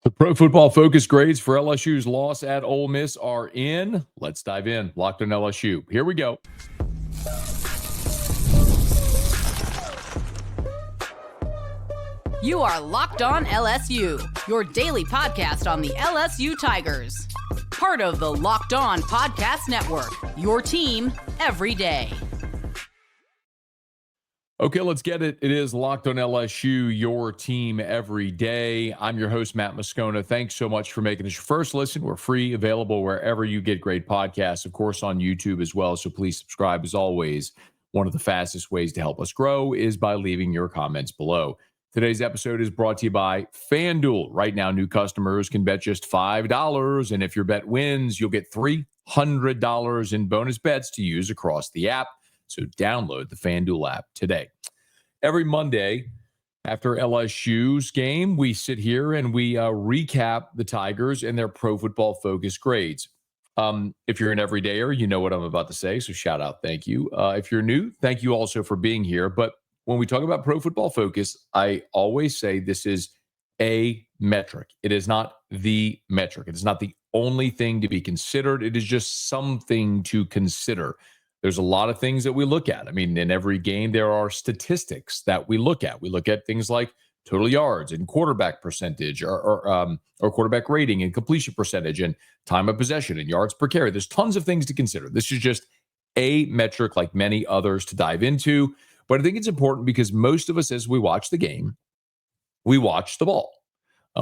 The Pro Football Focus grades for LSU's loss at Ole Miss are in. Let's dive in. Locked on LSU. Here we go. You are Locked On LSU, your daily podcast on the LSU Tigers. Part of the Locked On Podcast Network, your team every day. Okay, let's get it. It is Locked on LSU, your team every day. I'm your host, Matt Moscona. Thanks so much for making this your first listen. We're free, available wherever you get great podcasts, of course, on YouTube as well. So please subscribe. As always, one of the fastest ways to help us grow is by leaving your comments below. Today's episode is brought to you by FanDuel. Right now, new customers can bet just $5, and if your bet wins, you'll get $300 in bonus bets to use across the app. So download the FanDuel app today. Every Monday after LSU's game, we sit here and we recap the Tigers and their Pro Football Focus grades. If you're an everydayer, you know what I'm about to say, so shout out, thank you. If you're new, thank you also for being here. But when we talk about Pro Football Focus, I always say this is a metric. It is not the metric. It is not the only thing to be considered. It is just something to consider. There's a lot of things that we look at. I mean, in every game, there are statistics that we look at. We look at things like total yards and quarterback percentage or quarterback rating and completion percentage and time of possession and yards per carry. There's tons of things to consider. This is just a metric like many others to dive into. But I think it's important because most of us, as we watch the game, we watch the ball.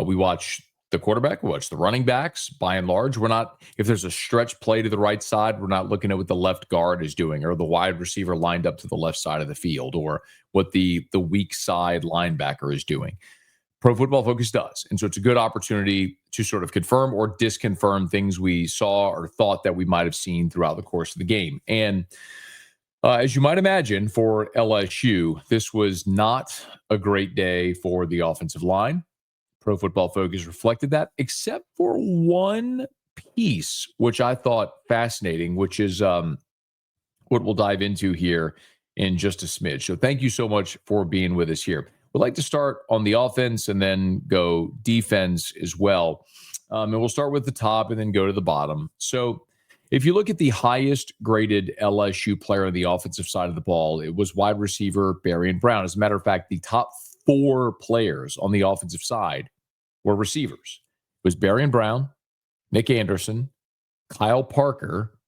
We watch the quarterback, we watch the running backs. By and large, we're not, if there's a stretch play to the right side, we're not looking at what the left guard is doing or the wide receiver lined up to the left side of the field or what the weak side linebacker is doing. Pro Football Focus does. And so it's a good opportunity to sort of confirm or disconfirm things we saw or thought that we might have seen throughout the course of the game. And as you might imagine, for LSU, this was not a great day for the offensive line. Pro Football Focus reflected that, except for one piece, which I thought fascinating, which is what we'll dive into here in just a smidge. So thank you so much for being with us here. We'd like to start on the offense and then go defense as well. And we'll start with the top and then go to the bottom. So if you look at the highest graded LSU player on the offensive side of the ball, it was wide receiver Barian Brown. As a matter of fact, the top 4 players on the offensive side were receivers. It was Barian Brown, Nick Anderson, Kyle Parker,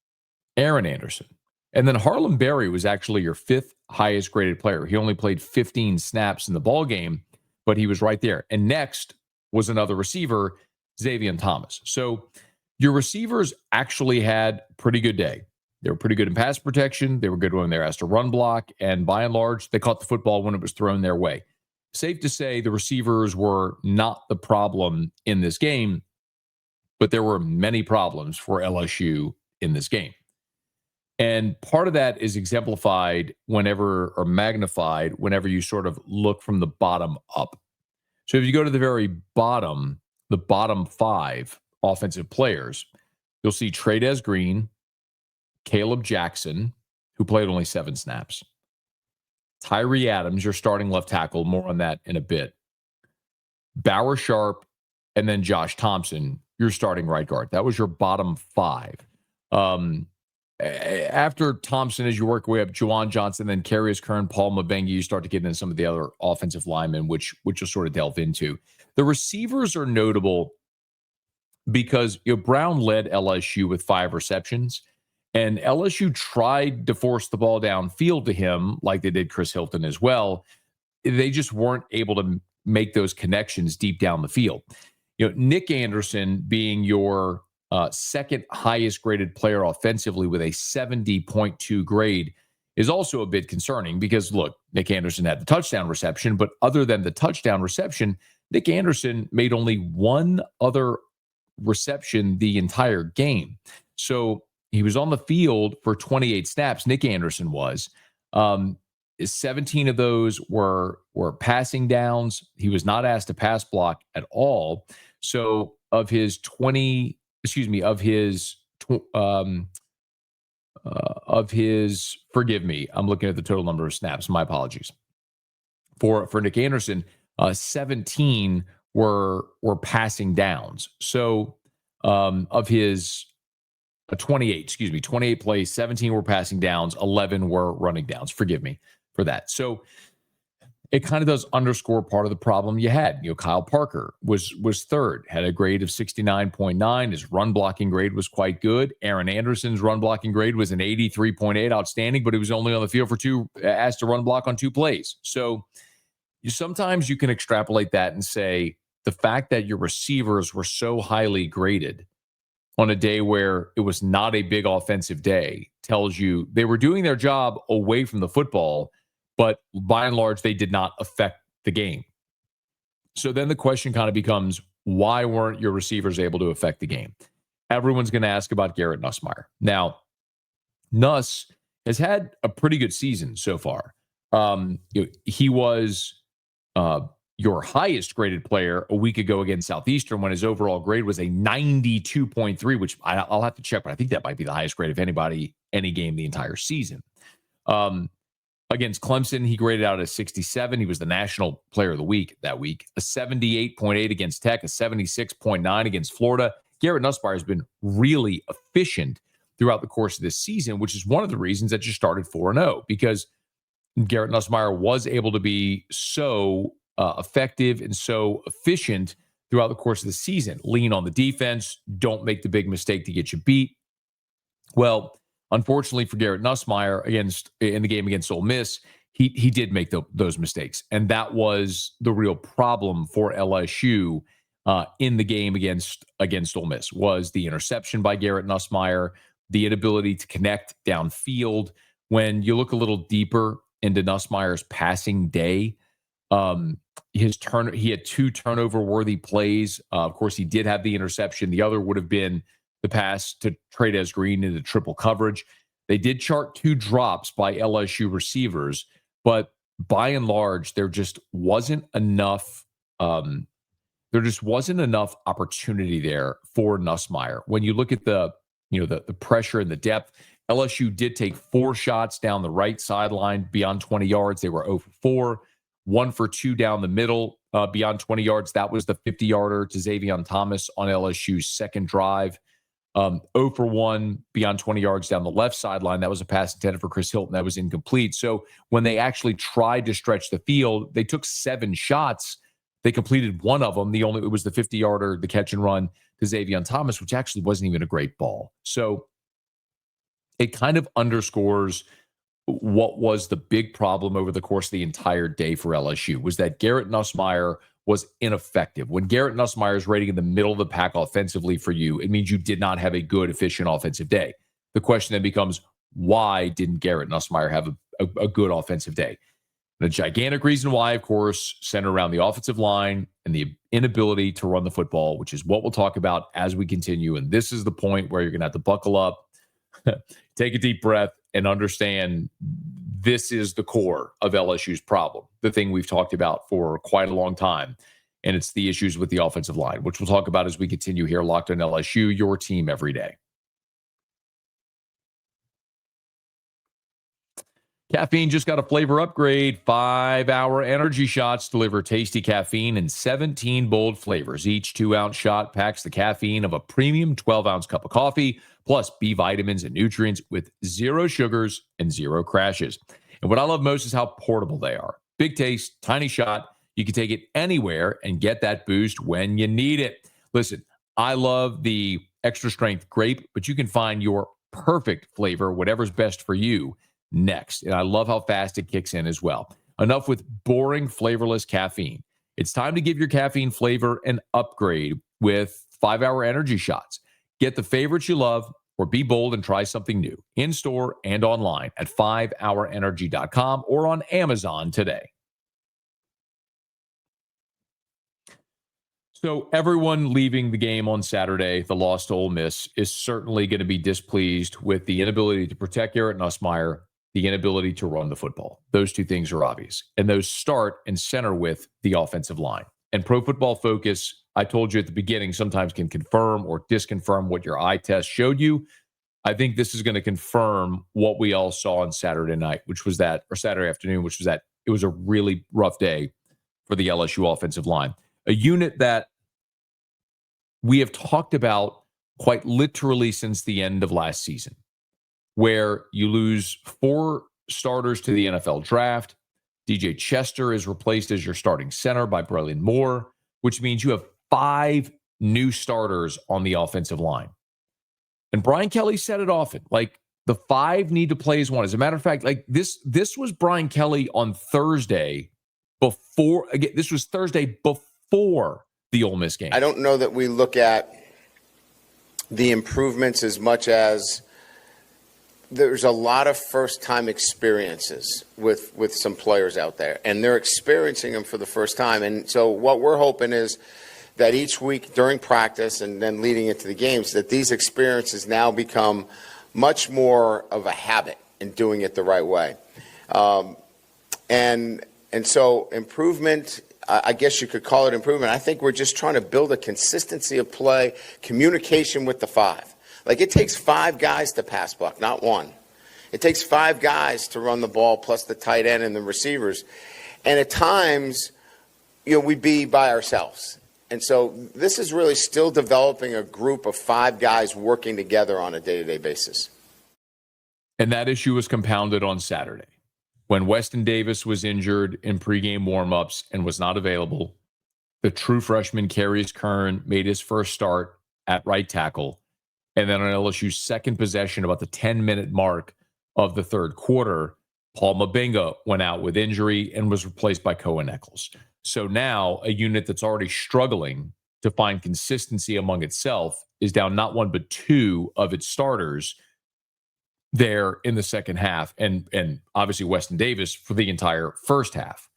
Aaron Anderson. And then Harlem Berry was actually your 5th highest graded player. He only played 15 snaps in the ball game, but he was right there. And next was another receiver, Xavier Thomas. So your receivers actually had a pretty good day. They were pretty good in pass protection. They were good when they were asked to run block. And by and large, they caught the football when it was thrown their way. Safe to say the receivers were not the problem in this game, but there were many problems for LSU in this game. And part of that is exemplified whenever or magnified whenever you sort of look from the bottom up. So if you go to the very bottom, the bottom 5 offensive players, you'll see Trey'Dez Green, Caleb Jackson, who played only 7 snaps. Tyree Adams, your starting left tackle, more on that in a bit. Bauer Sharp, and then Josh Thompson, your starting right guard. That was your bottom 5. After Thompson, as you work your way up, Juwan Johnson, then Karius Kern, Paul Mabengi, you start to get into some of the other offensive linemen, which you'll sort of delve into. The receivers are notable because Brown led LSU with 5 receptions. And LSU tried to force the ball downfield to him like they did Chris Hilton as well. They just weren't able to make those connections deep down the field. Nick Anderson being your 2nd highest graded player offensively with a 70.2 grade is also a bit concerning because, look, Nick Anderson had the touchdown reception, but other than the touchdown reception, Nick Anderson made only one other reception the entire game. So he was on the field for 28 snaps. Nick Anderson was. 17 of those were passing downs. He was not asked to pass block at all. So of his 20, forgive me, I'm looking at the total number of snaps. My apologies. For Nick Anderson, 17 were passing downs. So of his 28 plays, 17 were passing downs, 11 were running downs. Forgive me for that. So it kind of does underscore part of the problem you had. Kyle Parker was third, had a grade of 69.9. His run blocking grade was quite good. Aaron Anderson's run blocking grade was an 83.8, outstanding, but he was only on the field for asked to run block on 2 plays. So sometimes you can extrapolate that and say the fact that your receivers were so highly graded on a day where it was not a big offensive day tells you they were doing their job away from the football, but by and large, they did not affect the game. So then the question kind of becomes, why weren't your receivers able to affect the game? Everyone's going to ask about Garrett Nussmeier. Now, Nuss has had a pretty good season so far. He was your highest graded player a week ago against Southeastern when his overall grade was a 92.3, which I'll have to check, but I think that might be the highest grade of anybody, any game the entire season. Against Clemson, he graded out a 67. He was the national player of the week that week. A 78.8 against Tech, a 76.9 against Florida. Garrett Nussmeier has been really efficient throughout the course of this season, which is one of the reasons that you started 4-0, because Garrett Nussmeier was able to be so effective and so efficient throughout the course of the season. Lean on the defense. Don't make the big mistake to get you beat. Well, unfortunately for Garrett Nussmeier in the game against Ole Miss, he did make those mistakes. And that was the real problem for LSU in the game against Ole Miss, was the interception by Garrett Nussmeier, the inability to connect downfield. When you look a little deeper into Nussmeier's passing day, he had 2 turnover-worthy plays. Of course, he did have the interception. The other would have been the pass to Trey'Dez Green into triple coverage. They did chart 2 drops by LSU receivers, but by and large, there just wasn't enough. There just wasn't enough opportunity there for Nussmeier. When you look at the pressure and the depth, LSU did take 4 shots down the right sideline beyond 20 yards. They were 0 for 4, 1 for 2 down the middle beyond 20 yards. That was the 50-yarder to Xavier Thomas on LSU's second drive. 0 for 1 beyond 20 yards down the left sideline. That was a pass intended for Chris Hilton. That was incomplete. So when they actually tried to stretch the field, they took 7 shots. They completed 1 of them. It was the 50-yarder, the catch and run to Xavier Thomas, which actually wasn't even a great ball. So it kind of underscores what was the big problem over the course of the entire day for LSU, was that Garrett Nussmeier was ineffective. When Garrett Nussmeier is rating in the middle of the pack offensively for you, it means you did not have a good, efficient offensive day. The question then becomes, why didn't Garrett Nussmeier have a good offensive day? The gigantic reason why, of course, centered around the offensive line and the inability to run the football, which is what we'll talk about as we continue. And this is the point where you're going to have to buckle up, take a deep breath, and understand this is the core of LSU's problem, the thing we've talked about for quite a long time. And it's the issues with the offensive line, which we'll talk about as we continue here. Locked on LSU, your team every day. Caffeine just got a flavor upgrade. 5-hour energy shots deliver tasty caffeine in 17 bold flavors. Each 2-ounce shot packs the caffeine of a premium 12-ounce cup of coffee, plus B vitamins and nutrients with 0 sugars and 0 crashes. And what I love most is how portable they are. Big taste, tiny shot. You can take it anywhere and get that boost when you need it. Listen, I love the extra strength grape, but you can find your perfect flavor, whatever's best for you, next. And I love how fast it kicks in as well. Enough with boring, flavorless caffeine. It's time to give your caffeine flavor an upgrade with 5-hour energy shots. Get the favorites you love or be bold and try something new in-store and online at 5hourenergy.com or on Amazon today. So everyone leaving the game on Saturday, the loss to Ole Miss, is certainly going to be displeased with the inability to protect Garrett Nussmeier, the inability to run the football. Those 2 things are obvious. And those start and center with the offensive line. And Pro Football Focus, I told you at the beginning, sometimes can confirm or disconfirm what your eye test showed you. I think this is going to confirm what we all saw on Saturday night, or Saturday afternoon, which was that it was a really rough day for the LSU offensive line. a unit that we have talked about quite literally since the end of last season, where you lose 4 starters to the NFL draft. DJ Chester is replaced as your starting center by Braylon Moore, which means you have 5 new starters on the offensive line. And Brian Kelly said it often, like the 5 need to play as one. As a matter of fact, like this was Brian Kelly on Thursday this was Thursday before the Ole Miss game. I don't know that we look at the improvements as much as there's a lot of first-time experiences with some players out there, and they're experiencing them for the first time. And so what we're hoping is that each week during practice and then leading into the games, that these experiences now become much more of a habit in doing it the right way. And so improvement, I guess you could call it improvement. I think we're just trying to build a consistency of play, communication with the 5. Like it takes 5 guys to pass block, not 1. It takes 5 guys to run the ball plus the tight end and the receivers. And at times, we'd be by ourselves. And so this is really still developing a group of 5 guys working together on a day-to-day basis. And that issue was compounded on Saturday when Weston Davis was injured in pregame warmups and was not available. The true freshman Karius Kern made his first start at right tackle. And then on LSU's second possession, about the 10-minute mark of the third quarter, Paul Mabenga went out with injury and was replaced by Cohen Eccles. So now a unit that's already struggling to find consistency among itself is down not 1 but 2 of its starters there in the second half, and obviously Weston Davis for the entire first half.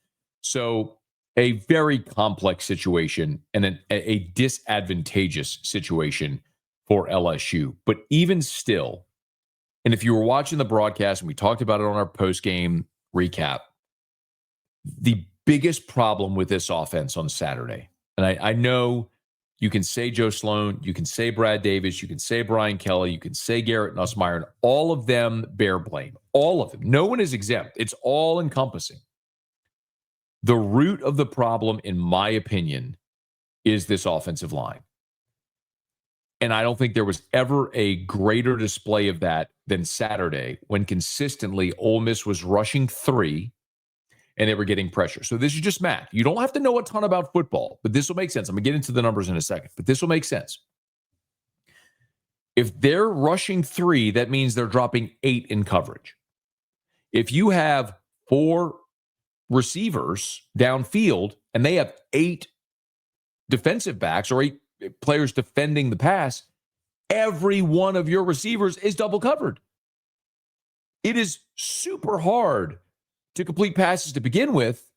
So a very complex situation and a disadvantageous situation for LSU. But even still, and if you were watching the broadcast and we talked about it on our post-game recap, the biggest problem with this offense on Saturday, and I know you can say Joe Sloan, you can say Brad Davis, you can say Brian Kelly, you can say Garrett Nussmeier, and all of them bear blame. All of them. No one is exempt. It's all encompassing. The root of the problem, in my opinion, is this offensive line. And I don't think there was ever a greater display of that than Saturday, when consistently Ole Miss was rushing 3 and they were getting pressure. So this is just math. You don't have to know a ton about football, but this will make sense. I'm going to get into the numbers in a second, but this will make sense. If they're rushing 3, that means they're dropping 8 in coverage. If you have 4 receivers downfield and they have 8 defensive backs or 8 players defending the pass, every one of your receivers is double covered. It is super hard to complete passes to begin with.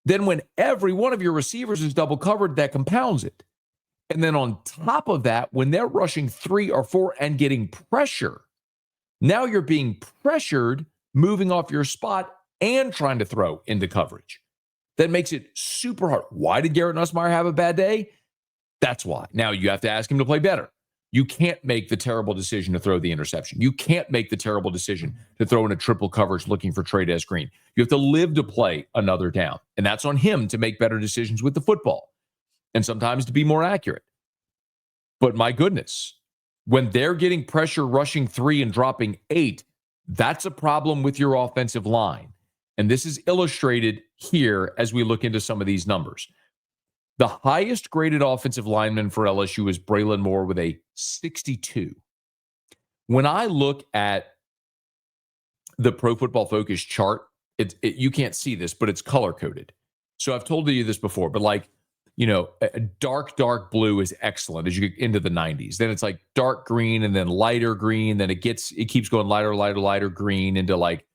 Then when every one of your receivers is double covered, that compounds it. And then on top of that, when they're rushing 3 or 4 and getting pressure, now you're being pressured, moving off your spot and trying to throw into coverage. That makes it super hard. Why did Garrett Nussmeier have a bad day? That's why. Now you have to ask him to play better. You can't make the terrible decision to throw the interception. You can't make the terrible decision to throw in a triple coverage looking for Trey'Dez Green. You have to live to play another down. And that's on him to make better decisions with the football and sometimes to be more accurate. But my goodness, when they're getting pressure rushing 3 and dropping 8, that's a problem with your offensive line. And this is illustrated here as we look into some of these numbers. The highest graded offensive lineman for LSU is Braylon Moore with a 62. When I look at the Pro Football Focus chart, you can't see this, but it's color coded. So I've told you this before, but a dark blue is excellent as you get into the 90s. Then it's like dark green and then lighter green. Then it keeps going lighter green into like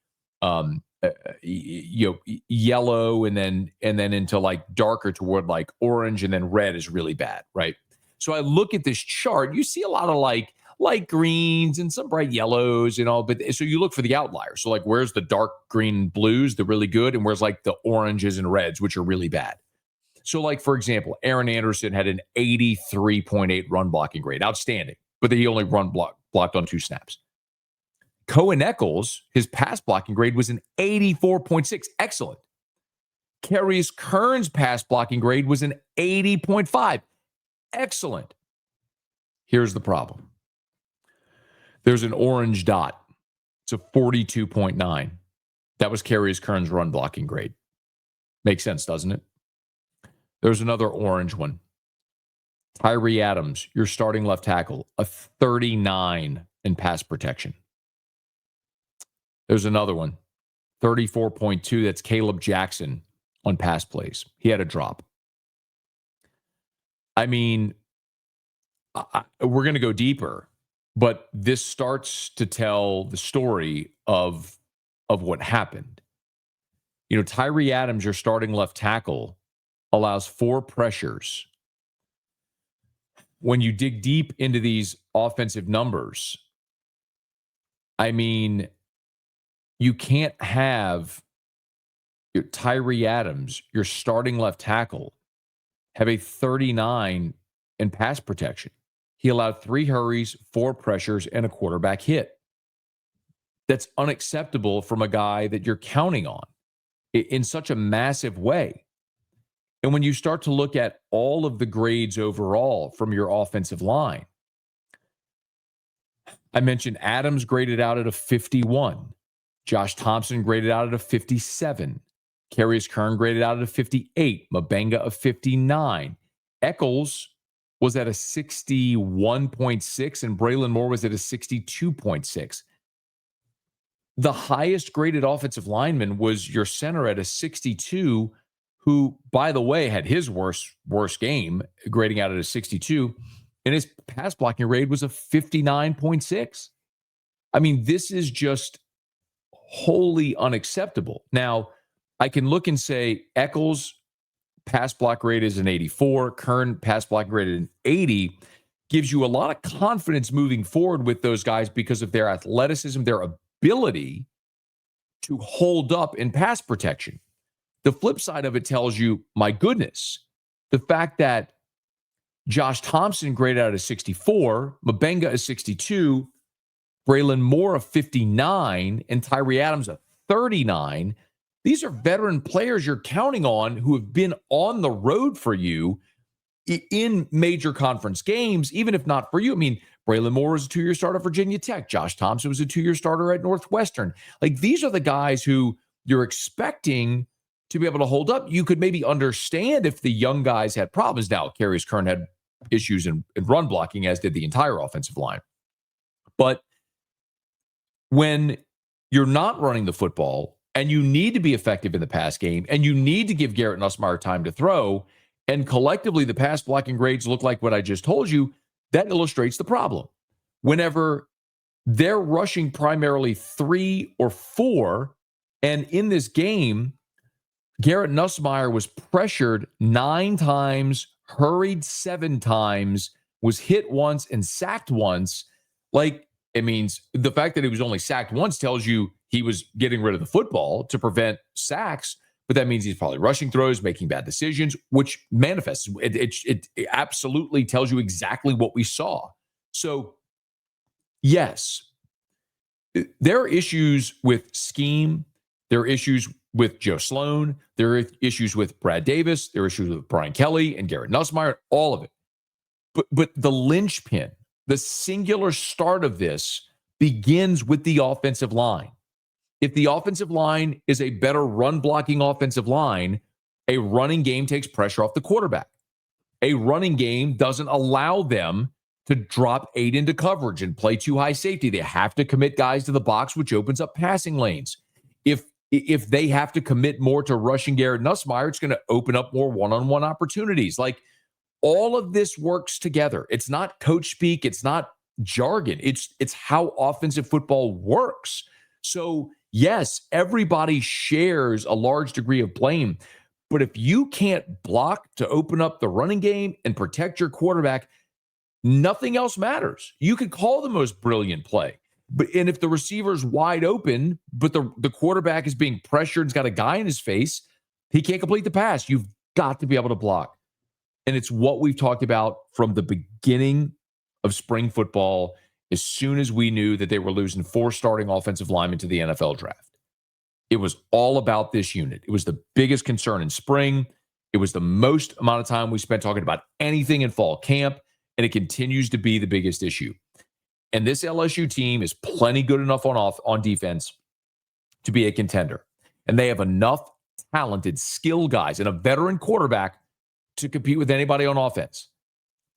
yellow and then into like darker toward like orange, and then red is really bad, right? So I look at this chart, you see a lot of like light greens and some bright yellows and all, but so you look for the outliers. So like where's the dark green blues, the really good, and where's like the oranges and reds, which are really bad. So like, for example, Aaron Anderson had an 83.8 run blocking grade, outstanding, but he only blocked on 2 snaps. Cohen Eccles, his pass blocking grade was an 84.6. Excellent. Carius Kern's pass blocking grade was an 80.5. Excellent. Here's the problem. There's an orange dot. It's a 42.9. That was Carius Kern's run blocking grade. Makes sense, doesn't it? There's another orange one. Tyree Adams, your starting left tackle, a 39 in pass protection. There's another one, 34.2. That's Caleb Jackson on pass plays. He had a drop. I mean, we're going to go deeper, but this starts to tell the story of what happened. You know, Tyree Adams, your starting left tackle, allows 4 pressures. When you dig deep into these offensive numbers, I mean, you can't have Tyree Adams, your starting left tackle, have a 39 in pass protection. He allowed 3 hurries, 4 pressures, and a quarterback hit. That's unacceptable from a guy that you're counting on in such a massive way. And when you start to look at all of the grades overall from your offensive line, I mentioned Adams graded out at a 51. Josh Thompson graded out at a 57. Carius Kern graded out at a 58. Mabenga a 59. Eccles was at a 61.6, and Braylon Moore was at a 62.6. The highest graded offensive lineman was your center at a 62, who, by the way, had his worst game, grading out at a 62, and his pass blocking grade was a 59.6. I mean, this is just wholly unacceptable. Now, I can look and say Eccles' pass block grade is an 84, Kern pass block grade is an 80, gives you a lot of confidence moving forward with those guys because of their athleticism, their ability to hold up in pass protection. The flip side of it tells you, my goodness, the fact that Josh Thompson graded out a 64, Mabenga a 62, Braylon Moore a 59, and Tyree Adams a 39. These are veteran players you're counting on who have been on the road for you in major conference games, even if not for you. I mean, Braylon Moore was a 2-year starter at Virginia Tech. Josh Thompson was a 2-year starter at Northwestern. Like, these are the guys who you're expecting to be able to hold up. You could maybe understand if the young guys had problems. Now, Carius Kern had issues in run blocking, as did the entire offensive line. But when you're not running the football and you need to be effective in the pass game and you need to give Garrett Nussmeier time to throw, and collectively the pass blocking grades look like what I just told you, that illustrates the problem. Whenever they're rushing primarily 3 or 4, and in this game, Garrett Nussmeier was pressured 9 times, hurried 7 times, was hit once and sacked once. Like, it means the fact that he was only sacked once tells you he was getting rid of the football to prevent sacks, but that means he's probably rushing throws, making bad decisions, which manifests. It absolutely tells you exactly what we saw. So, yes, there are issues with scheme. There are issues with Joe Sloan. There are issues with Brad Davis. There are issues with Brian Kelly and Garrett Nussmeier, all of it. But the linchpin, the singular start of this begins with the offensive line. If the offensive line is a better run-blocking offensive line, a running game takes pressure off the quarterback. A running game doesn't allow them to drop 8 into coverage and play too high safety. They have to commit guys to the box, which opens up passing lanes. If they have to commit more to rushing Garrett Nussmeier, it's going to open up more one-on-one opportunities. Like, all of this works together. It's not coach speak. It's not jargon. It's how offensive football works. So, yes, everybody shares a large degree of blame. But if you can't block to open up the running game and protect your quarterback, nothing else matters. You could call the most brilliant play. And if the receiver's wide open, but the quarterback is being pressured and's got a guy in his face, he can't complete the pass. You've got to be able to block. And it's what we've talked about from the beginning of spring football, as soon as we knew that they were losing 4 starting offensive linemen to the NFL draft. It was all about this unit. It was the biggest concern in spring. It was the most amount of time we spent talking about anything in fall camp, and it continues to be the biggest issue. And this LSU team is plenty good enough on defense to be a contender. And they have enough talented, skilled guys and a veteran quarterback to compete with anybody on offense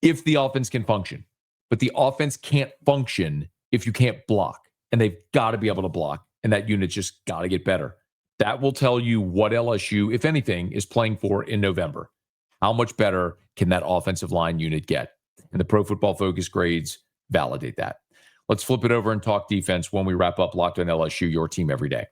if the offense can function. But the offense can't function if you can't block. And they've got to be able to block. And that unit's just got to get better. That will tell you what LSU, if anything, is playing for in November. How much better can that offensive line unit get? And the Pro Football Focus grades validate that. Let's flip it over and talk defense when we wrap up Locked on LSU, your team every day.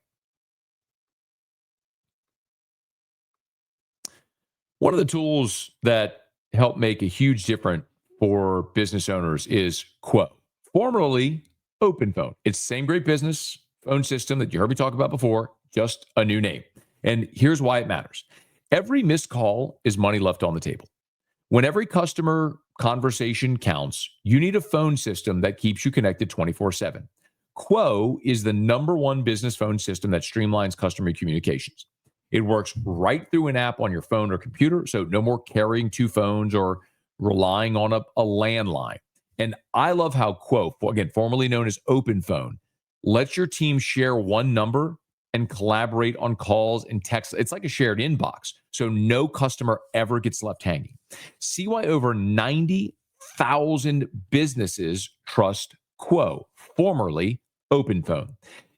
One of the tools that help make a huge difference for business owners is Quo, formerly OpenPhone. It's the same great business phone system that you heard me talk about before, just a new name. And here's why it matters. Every missed call is money left on the table. When every customer conversation counts, you need a phone system that keeps you connected 24/7. Quo is the #1 business phone system that streamlines customer communications. It works right through an app on your phone or computer, so no more carrying two phones or relying on a landline. And I love how Quo, again, formerly known as OpenPhone, lets your team share one number and collaborate on calls and texts. It's like a shared inbox, so no customer ever gets left hanging. See why over 90,000 businesses trust Quo, formerly OpenPhone.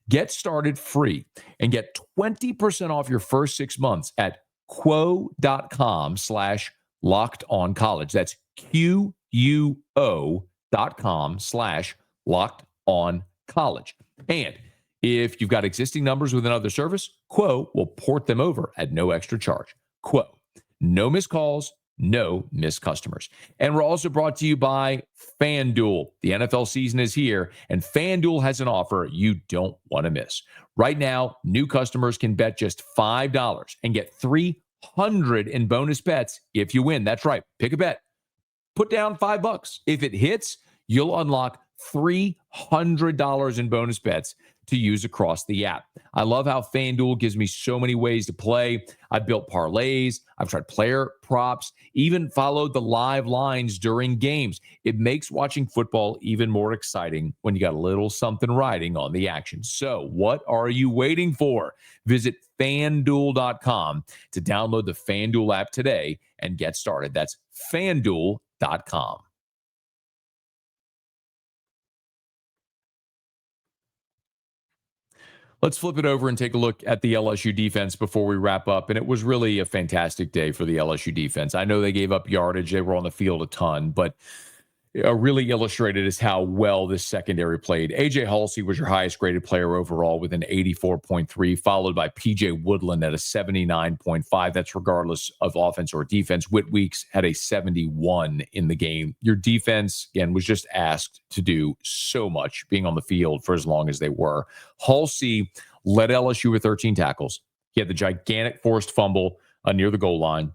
Get started free and get 20% off your first 6 months at quo.com/lockedoncollege. That's QUO.com/lockedoncollege. And if you've got existing numbers with another service, Quo will port them over at no extra charge. Quo, no missed calls, no missed customers. And we're also brought to you by FanDuel. The NFL season is here, and FanDuel has an offer you don't want to miss. Right now, new customers can bet just $5 and get $300 in bonus bets if you win. That's right. Pick a bet. Put down $5. If it hits, you'll unlock $300 in bonus bets to use across the app. I love how FanDuel gives me so many ways to play. I've built parlays, I've tried player props, even followed the live lines during games. It makes watching football even more exciting when you got a little something riding on the action. So what are you waiting for? Visit FanDuel.com to download the FanDuel app today and get started. That's FanDuel.com. Let's flip it over and take a look at the LSU defense before we wrap up. And it was really a fantastic day for the LSU defense. I know they gave up yardage. They were on the field a ton, but really illustrated is how well this secondary played. A.J. Halsey was your highest graded player overall with an 84.3, followed by P.J. Woodland at a 79.5. That's regardless of offense or defense. Whit Weeks had a 71 in the game. Your defense, again, was just asked to do so much being on the field for as long as they were. Halsey led LSU with 13 tackles. He had the gigantic forced fumble near the goal line.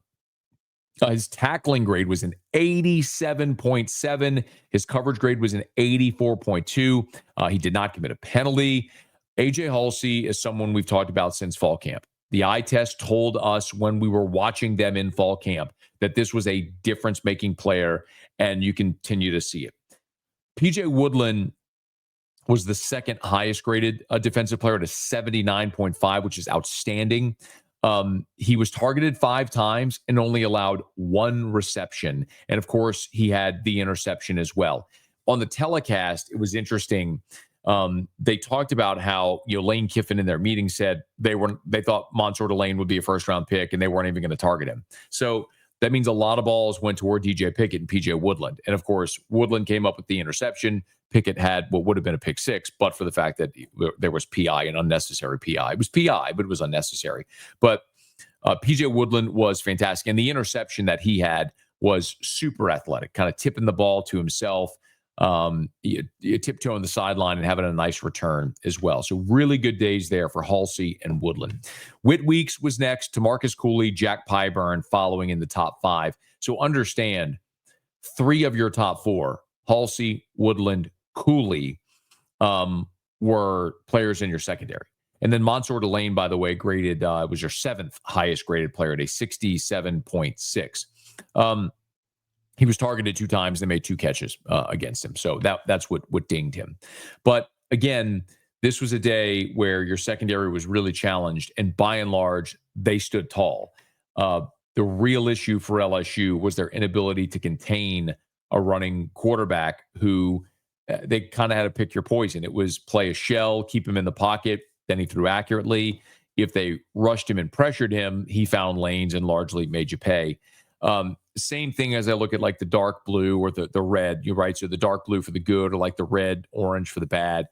His tackling grade was an 87.7. His coverage grade was an 84.2. He did not commit a penalty. A.J. Halsey is someone we've talked about since fall camp. The eye test told us when we were watching them in fall camp that this was a difference-making player, and you continue to see it. P.J. Woodland was the second highest graded defensive player at a 79.5, which is outstanding. He was targeted 5 times and only allowed 1 reception. And of course, he had the interception as well. On the telecast, it was interesting. They talked about how, Lane Kiffin in their meeting said they thought Mansour Delane would be a first-round pick and they weren't even going to target him. So that means a lot of balls went toward DJ Pickett and PJ Woodland. And of course, Woodland came up with the interception. Pickett had what would have been a pick 6, but for the fact that there was PI, an unnecessary PI. It was PI, but it was unnecessary. But PJ Woodland was fantastic. And the interception that he had was super athletic, kind of tipping the ball to himself, tiptoeing the sideline and having a nice return as well. So really good days there for Halsey and Woodland. Whit Weeks was next, to Marcus Cooley, Jack Pyburn following in the top 5. So understand 3 of your top 4, Halsey, Woodland, Cooley, were players in your secondary. And then Mansour Delane, by the way, graded, was your 7th highest graded player at a 67.6. He was targeted 2 times. They made 2 catches against him. So that's what dinged him. But again, this was a day where your secondary was really challenged. And by and large, they stood tall. The real issue for LSU was their inability to contain a running quarterback who they kind of had to pick your poison. It was play a shell, keep him in the pocket. Then he threw accurately. If they rushed him and pressured him, he found lanes and largely made you pay. Same thing as I look at like the dark blue or the red, you're right. So the dark blue for the good or like the red, orange for the bad.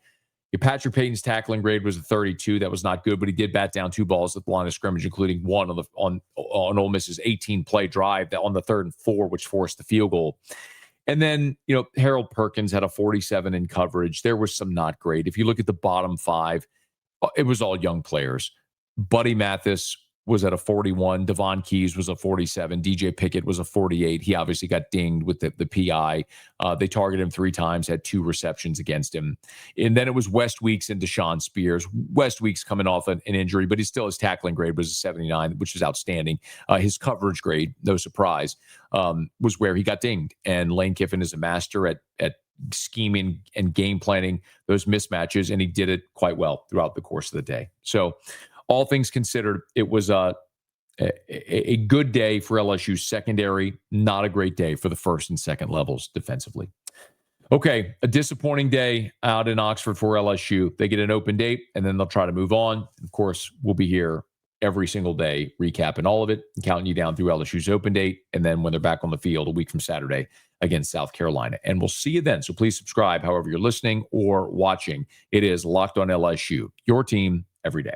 Patrick Payton's tackling grade was a 32. That was not good, but he did bat down 2 balls at the line of scrimmage, including one on Ole Miss's 18-play drive on the 3rd and 4, which forced the field goal. And then, Harold Perkins had a 47 in coverage. There was some not great. If you look at the bottom 5, it was all young players. Buddy Mathis was at a 41. Devon Keys was a 47. DJ Pickett was a 48. He obviously got dinged with the PI. They targeted him 3 times, had 2 receptions against him. And then it was West Weeks and Deshaun Spears. West Weeks coming off an injury, but his tackling grade was a 79, which was outstanding. His coverage grade, no surprise, was where he got dinged. And Lane Kiffin is a master at scheming and game planning those mismatches, and he did it quite well throughout the course of the day. So all things considered, it was a good day for LSU secondary, not a great day for the 1st and 2nd levels defensively. Okay, a disappointing day out in Oxford for LSU. They get an open date, and then they'll try to move on. Of course, we'll be here every single day recapping all of it and counting you down through LSU's open date, and then when they're back on the field a week from Saturday against South Carolina. And we'll see you then. So please subscribe however you're listening or watching. It is Locked on LSU, your team every day.